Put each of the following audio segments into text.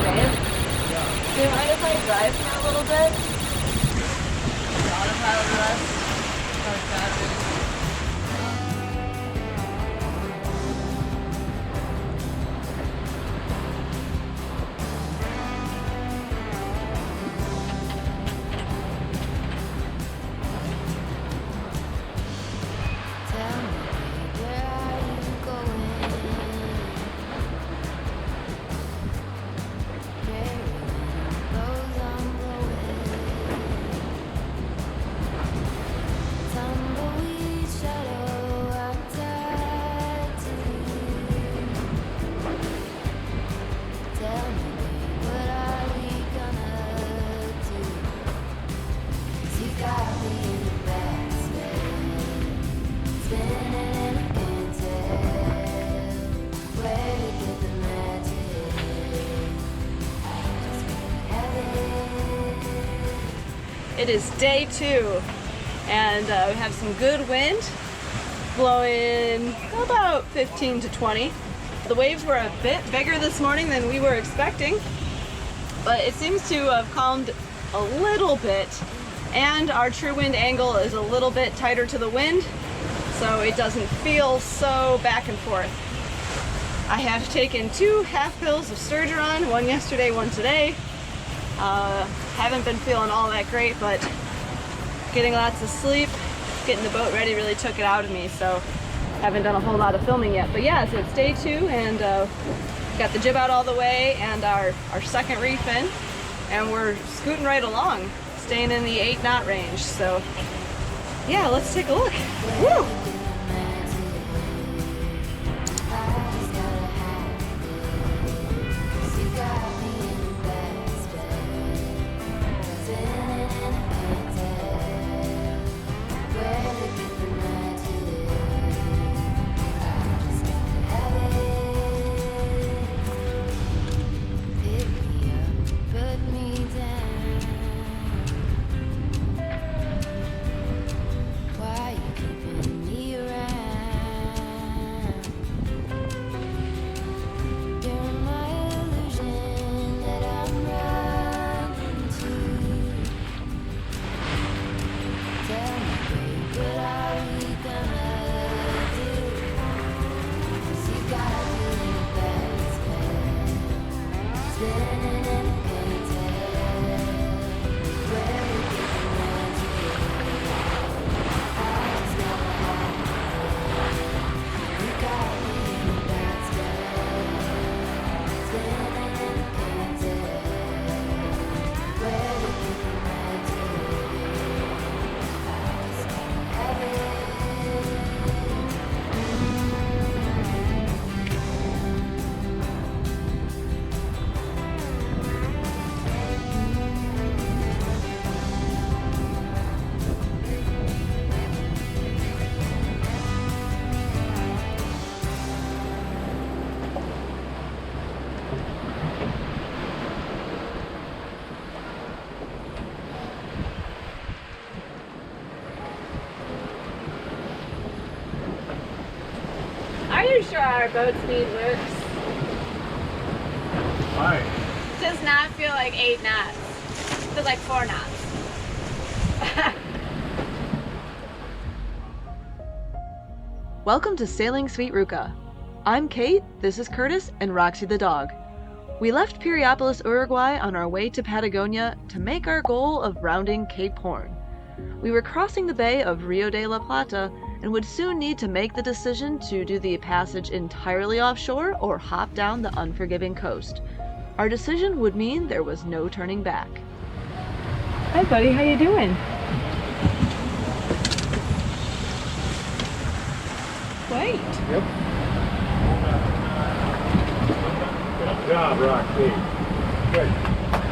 babe. Do you mind if I drive for a little bit? Autopilot rest. It is day 2, and we have some good wind blowing about 15 to 20. The waves were a bit bigger this morning than we were expecting, but it seems to have calmed a little bit, and our true wind angle is a little bit tighter to the wind, so it doesn't feel so back and forth. I have taken 2 half pills of Sturgeon, one yesterday, one today. Haven't been feeling all that great, but getting lots of sleep, getting the boat ready really took it out of me, so haven't done a whole lot of filming yet. But yeah, so it's day 2, and got the jib out all the way and our second reef in, and we're scooting right along, staying in the 8 knot range. So yeah, let's take a look. Woo! Are you sure our boat speed works? Why? Does not feel like 8 knots. It feels like 4 knots. Welcome to Sailing Sweet Ruka. I'm Kate, this is Curtis, and Roxy the dog. We left Piriápolis, Uruguay on our way to Patagonia to make our goal of rounding Cape Horn. We were crossing the Bay of Rio de la Plata and would soon need to make the decision to do the passage entirely offshore or hop down the unforgiving coast. Our decision would mean there was no turning back. Hi buddy, how you doing? Wait. Yep. Good job, Roxy. Good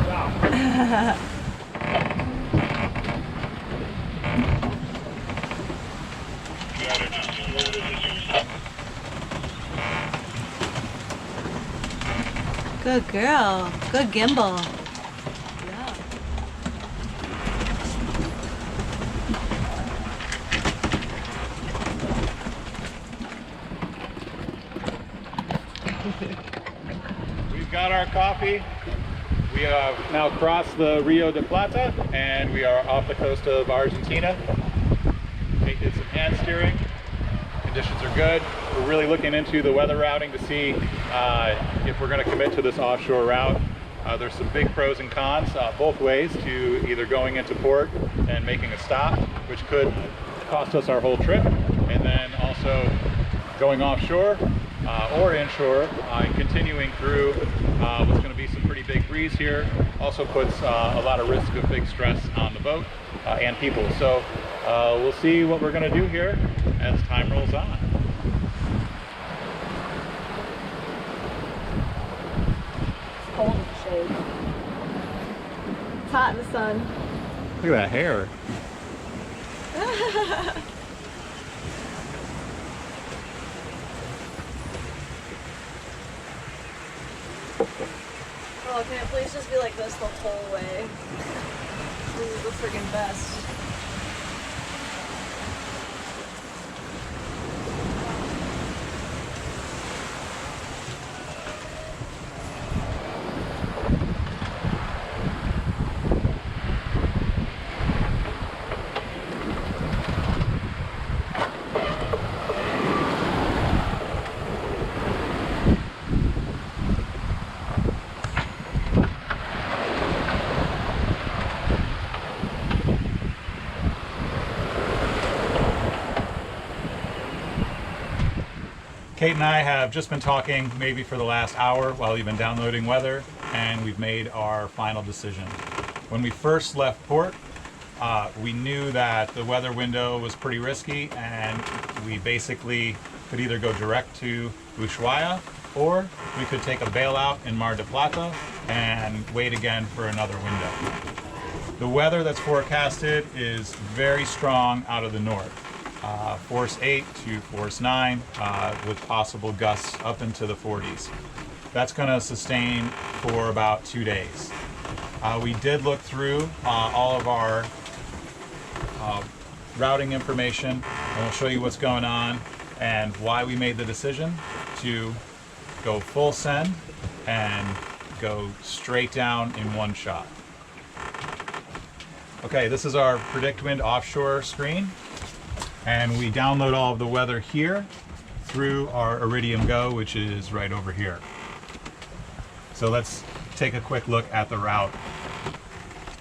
job. Good girl. Good gimbal. Yeah. We've got our coffee. We have now crossed the Rio de Plata and we are off the coast of Argentina. Kate did some hand steering. Conditions are good. We're really looking into the weather routing to see if we're going to commit to this offshore route. There's some big pros and cons both ways to either going into port and making a stop, which could cost us our whole trip, and then also going offshore or inshore and continuing through what's going to be some pretty big breeze here. Also puts a lot of risk of big stress on the boat and people. So we'll see what we're going to do here as time rolls on. It's cold in the shade. It's hot in the sun. Look at that hair. Oh, can it please just be like this the whole way? This is the friggin' best. Kate and I have just been talking maybe for the last hour while we've been downloading weather, and we've made our final decision. When we first left port, we knew that the weather window was pretty risky, and we basically could either go direct to Ushuaia or we could take a bailout in Mar del Plata and wait again for another window. The weather that's forecasted is very strong out of the north. Force 8 to force 9 with possible gusts up into the 40s. That's going to sustain for about 2 days. We did look through all of our routing information, and we'll show you what's going on and why we made the decision to go full send and go straight down in one shot. Okay, this is our Predict Wind offshore screen. And we download all of the weather here through our Iridium Go, which is right over here. So let's take a quick look at the route.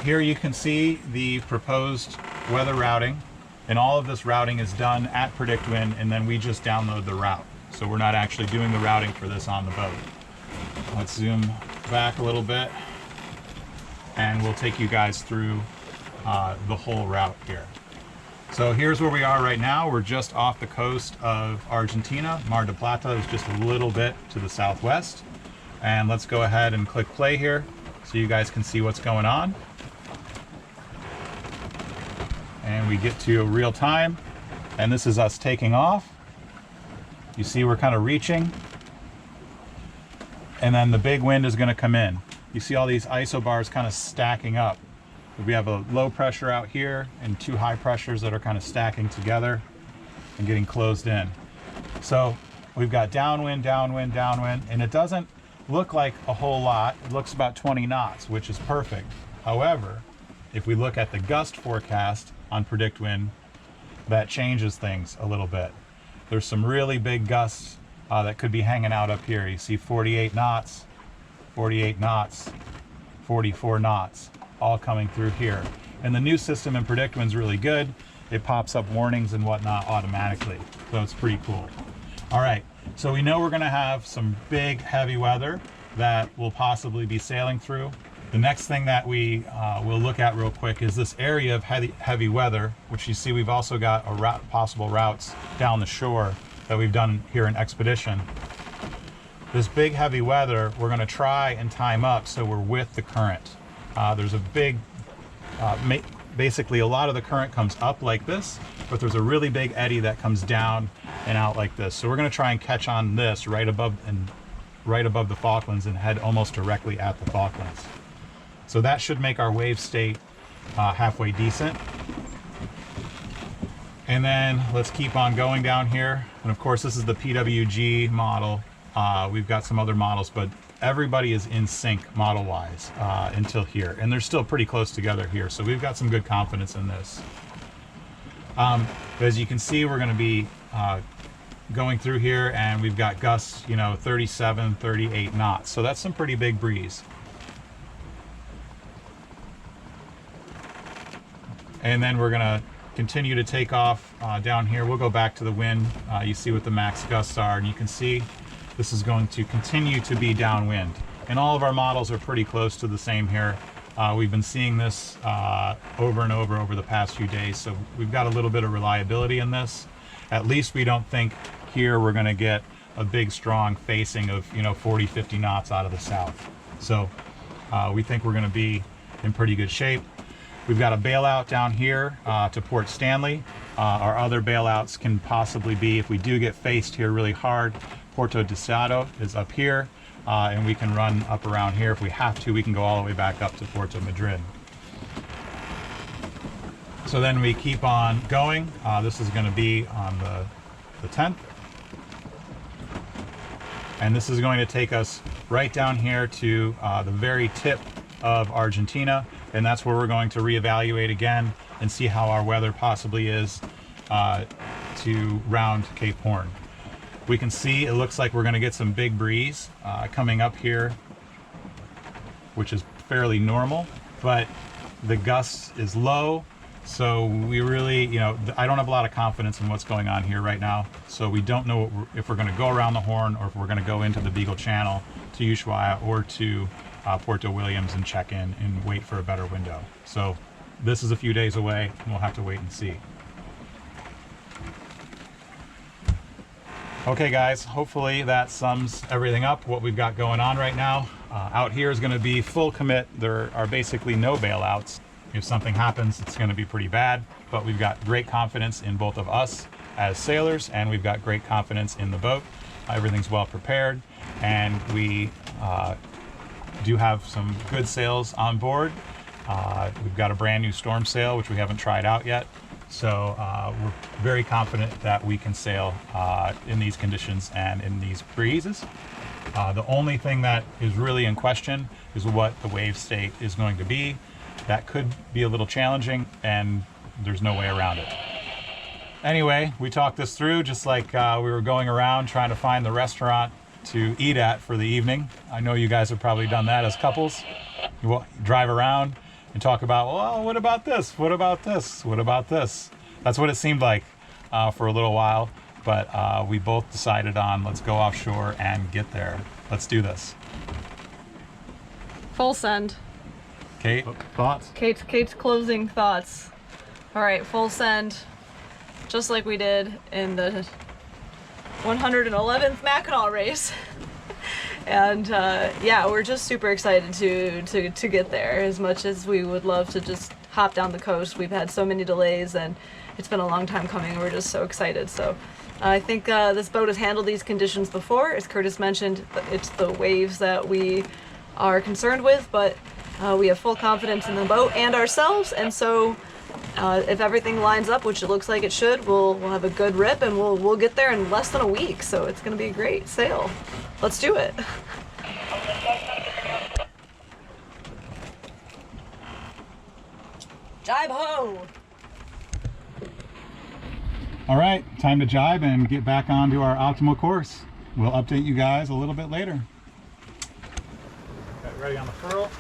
Here you can see the proposed weather routing, and all of this routing is done at Predict Wind, and then we just download the route. So we're not actually doing the routing for this on the boat. Let's zoom back a little bit, and we'll take you guys through the whole route here. So here's where we are right now. We're just off the coast of Argentina. Mar del Plata is just a little bit to the southwest. And let's go ahead and click play here so you guys can see what's going on. And we get to real time. And this is us taking off. You see we're kind of reaching. And then the big wind is going to come in. You see all these isobars kind of stacking up. We have a low pressure out here and two high pressures that are kind of stacking together and getting closed in. So we've got downwind, downwind, downwind, and it doesn't look like a whole lot. It looks about 20 knots, which is perfect. However, if we look at the gust forecast on Predict Wind, that changes things a little bit. There's some really big gusts that could be hanging out up here. You see 48 knots, 48 knots, 44 knots. All coming through here. And the new system in Predict Wind's really good. It pops up warnings and whatnot automatically. So it's pretty cool. All right, so we know we're gonna have some big heavy weather that we'll possibly be sailing through. The next thing that we will look at real quick is this area of heavy weather, which you see we've also got possible routes down the shore that we've done here in Expedition. This big heavy weather, we're gonna try and time up so we're with the current. There's a big, basically a lot of the current comes up like this, but there's a really big eddy that comes down and out like this. So we're going to try and catch on this right above the Falklands and head almost directly at the Falklands. So that should make our wave state halfway decent. And then let's keep on going down here. And of course, this is the PWG model We've got some other models, but everybody is in sync model-wise until here. And they're still pretty close together here, so we've got some good confidence in this. As you can see, we're going to be going through here, and we've got gusts, 37, 38 knots. So that's some pretty big breeze. And then we're going to continue to take off down here. We'll go back to the wind. You see what the max gusts are, and you can see this is going to continue to be downwind. And all of our models are pretty close to the same here. We've been seeing this over and over the past few days, so we've got a little bit of reliability in this. At least we don't think here we're going to get a big strong facing of 40, 50 knots out of the south. So we think we're going to be in pretty good shape. We've got a bailout down here to Port Stanley. Our other bailouts can possibly be, if we do get faced here really hard, Porto Deseado is up here, and we can run up around here. If we have to, we can go all the way back up to Puerto Madryn. So then we keep on going. This is going to be on the 10th. And this is going to take us right down here to the very tip of Argentina. And that's where we're going to reevaluate again and see how our weather possibly is to round Cape Horn. We can see it looks like we're going to get some big breeze coming up here, which is fairly normal, but the gust is low. So we really, I don't have a lot of confidence in what's going on here right now. So we don't know if we're going to go around the Horn or if we're going to go into the Beagle Channel to Ushuaia or to Puerto Williams and check in and wait for a better window. So this is a few days away, and we'll have to wait and see. Okay guys, hopefully that sums everything up, what we've got going on right now. Out here is going to be full commit. There are basically no bailouts. If something happens, it's going to be pretty bad, but we've got great confidence in both of us as sailors, and we've got great confidence in the boat. Everything's well prepared, and we do have some good sails on board. We've got a brand new storm sail, which we haven't tried out yet. So we're very confident that we can sail in these conditions and in these breezes. The only thing that is really in question is what the wave state is going to be. That could be a little challenging, and there's no way around it. Anyway, we talked this through just like we were going around trying to find the restaurant to eat at for the evening. I know you guys have probably done that as couples. You drive around and talk about, well, what about this? What about this? What about this? That's what it seemed like for a little while, but we both decided on let's go offshore and get there. Let's do this. Full send. Kate, thoughts? Kate's closing thoughts. All right, full send, just like we did in the 111th Mackinac race. And yeah, we're just super excited to get there. As much as we would love to just hop down the coast, we've had so many delays, and it's been a long time coming. We're just so excited. So I think this boat has handled these conditions before. As Curtis mentioned, it's the waves that we are concerned with, but we have full confidence in the boat and ourselves, and so if everything lines up, which it looks like it should, we'll have a good rip, and we'll get there in less than a week. So it's going to be a great sail. Let's do it. Jibe ho! All right, time to jibe and get back onto our optimal course. We'll update you guys a little bit later. Okay, ready on the furl.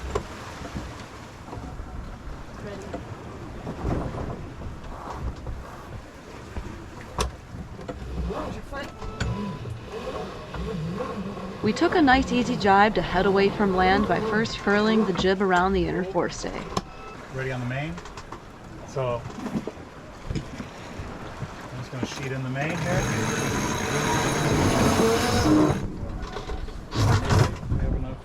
We took a nice easy jibe to head away from land by first furling the jib around the inner forestay. Ready on the main. So I'm just going to sheet in the main here. We have enough.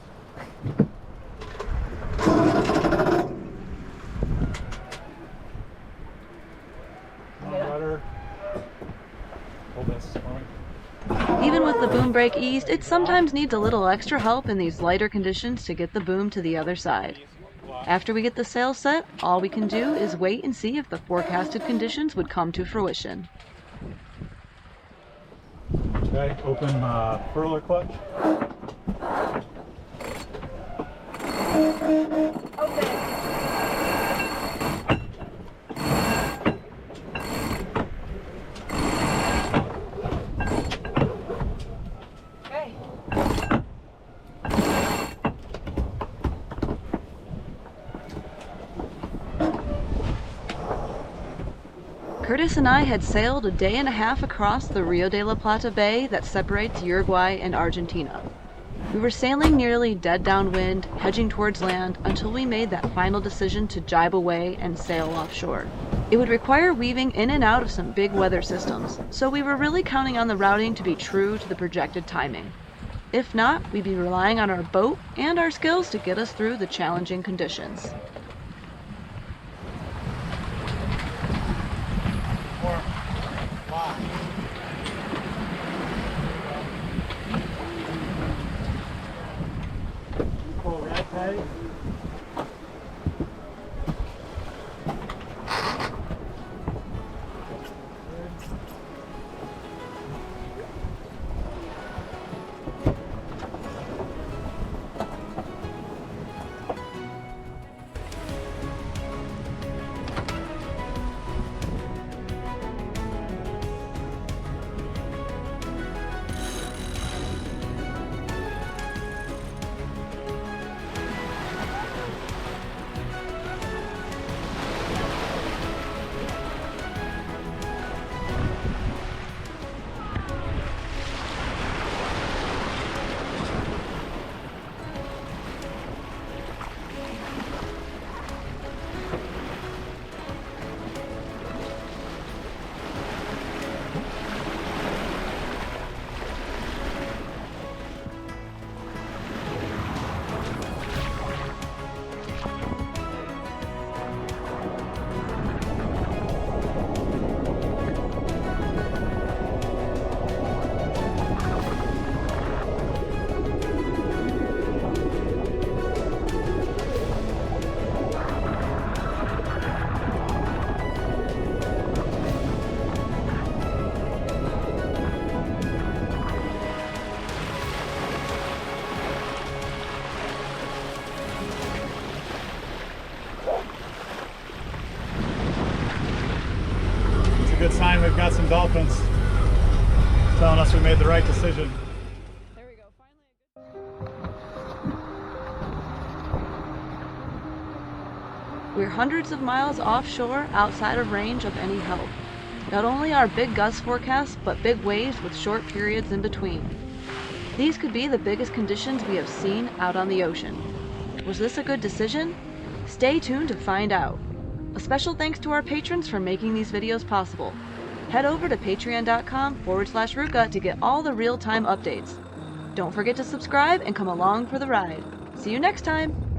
Rudder. Hold this for me. Even with the boom brake eased, it sometimes needs a little extra help in these lighter conditions to get the boom to the other side. After we get the sail set, all we can do is wait and see if the forecasted conditions would come to fruition. Okay, open furler clutch. Okay. Curtis and I had sailed a day and a half across the Rio de la Plata Bay that separates Uruguay and Argentina. We were sailing nearly dead downwind, hedging towards land, until we made that final decision to jibe away and sail offshore. It would require weaving in and out of some big weather systems, so we were really counting on the routing to be true to the projected timing. If not, we'd be relying on our boat and our skills to get us through the challenging conditions. Good sign we've got some dolphins telling us we made the right decision. There we go. Finally We're hundreds of miles offshore, outside of range of any help. Not only are big gust forecasts, but big waves with short periods in between. These could be the biggest conditions we have seen out on the ocean. Was this a good decision? Stay tuned to find out. A special thanks to our patrons for making these videos possible. Head over to patreon.com/Ruka to get all the real-time updates. Don't forget to subscribe and come along for the ride. See you next time!